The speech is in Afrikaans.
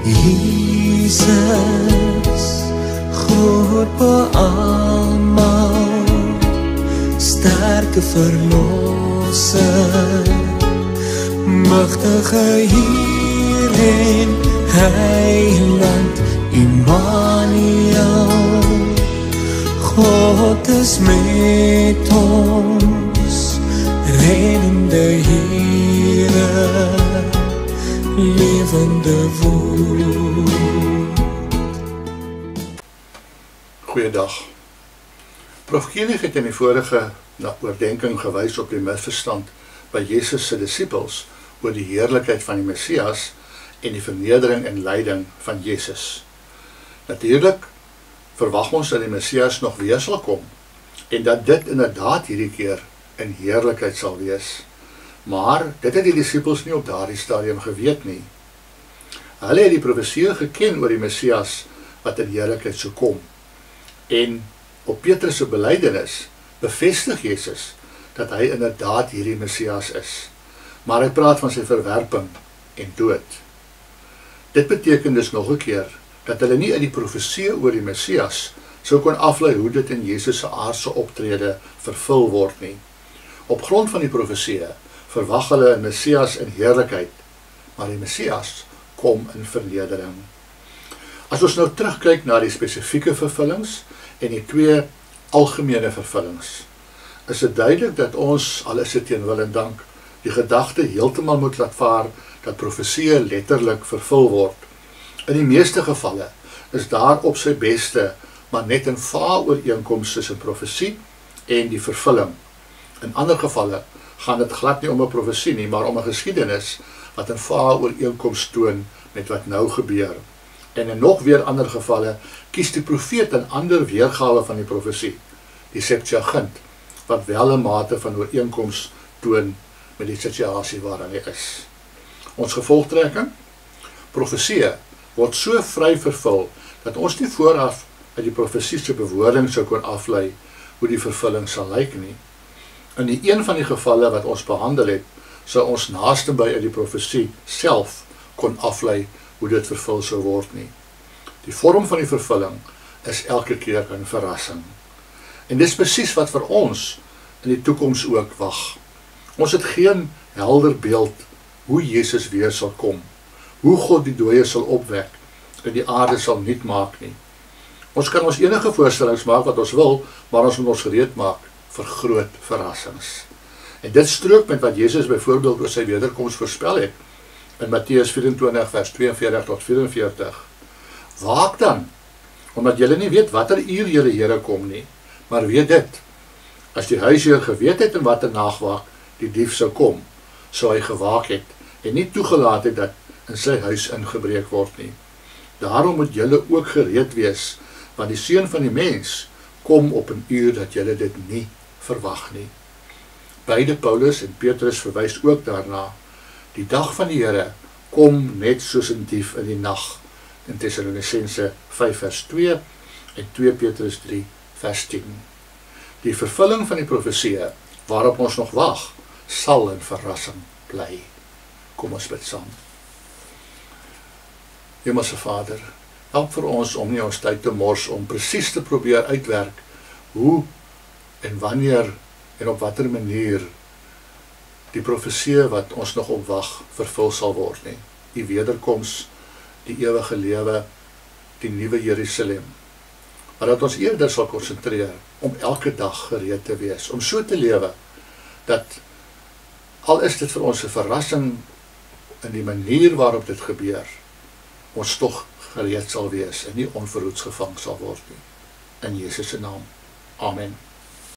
Jesus, groot beamal, sterke verlosser, magtige Heer en Heiland Immanuel, God is met ons, reddende Here, levende woord. Goeiedag. Prof Koenig het in die vorige oordenking gewys op die misverstand by Jesus se disippels oor die heerlikheid van die Messias en die vernedering en lyding van Jesus. Natuurlik verwag ons dat die Messias nog weer sal kom en dat dit inderdaad hierdie keer in heerlikheid sal wees. Maar dit het die disippels nie op daardie stadium geweet nie. Hulle het die profesie geken oor die Messias wat in heerlikheid sou kom. En op Petrus se belydenis bevestig Jesus dat hy inderdaad hierdie Messias is. Maar hy praat van sy verwerping en dood. Dit beteken dus nog 'n keer dat hulle nie uit die profesie oor die Messias sou kon aflei hoe dit in Jesus se aardse optrede vervul word nie. Op grond van die profesie verwag hulle 'n Messias in heerlikheid, maar die Messias kom in vernedering. As ons nou terugkyk na die spesifieke vervullings en die twee algemene vervullings, is dit duidelik dat ons, al is dit teen wil en dank, die gedagte heeltemal moet laat vaar dat profesie letterlik vervul word. In die meeste gevalle is daar op sy beste maar net 'n vaag ooreenkoms tussen profesie en die vervulling. In ander gevalle gaan dit glad nie om 'n profesie nie, maar om 'n geskiedenis wat 'n vaag ooreenkoms toon met wat nou gebeur. En in nog weer ander gevalle kies die profeet 'n ander weergawe van die profesie, die Septuagint, wat wel 'n mate van ooreenkoms toon met die situasie waarin hy is. Ons gevolgtrekking: profesie word so vry vervul dat ons nie vooraf uit die profesie se bewoording sou kon aflei hoe die vervulling sal lyk nie. In die een van die gevalle wat ons behandel het, sou ons naastenby uit die profesie self kon aflei hoe dit vervul sou word nie. Die vorm van die vervulling is elke keer 'n verrassing. En dis presies wat vir ons in die toekoms ook wag. Ons het geen helder beeld hoe Jesus weer sal kom, hoe God die dooies sal opwek en die aarde sal nuut maak nie. Ons kan ons enige voorstellings maak wat ons wil, maar ons moet ons gereed maak vir groot verrassings. En dit strook met wat Jesus byvoorbeeld oor sy wederkoms voorspel het in Matteus 24 vers 42 tot 44. Waak dan, omdat julle nie weet watter uur julle Here kom nie, maar weet dit: as die huisheer geweet het in watter nagwaak die dief sou kom, sou hy gewaak het en nie toegelaat het dat in sy huis ingebreek word nie. Daarom moet julle ook gereed wees, want die Seun van die Mens kom op 'n uur dat julle dit nie verwag nie. Beide Paulus en Petrus verwys ook daarna. Die dag van die Here kom net soos 'n dief in die nag, in Tessalonisense 5 vers 2 en 2 Petrus 3 vers 10. Die vervulling van die profesie waarop ons nog wag, sal 'n verrassing bly. Kom ons bid saam. Hemelse Vader, help vir ons om nie ons tyd te mors om presies te probeer uitwerk hoe en wanneer en op watter manier die profesie wat ons nog op wag vervul sal word nie. Die wederkoms, die ewige lewe, die nuwe Jerusalem. Maar dat ons eerder sal konsentreer om elke dag gereed te wees, om so te lewe dat al is dit vir ons 'n verrassing in die manier waarop dit gebeur, ons tog gereed sal wees en nie onverhoeds gevang sal word nie. In Jesus se naam. Amen.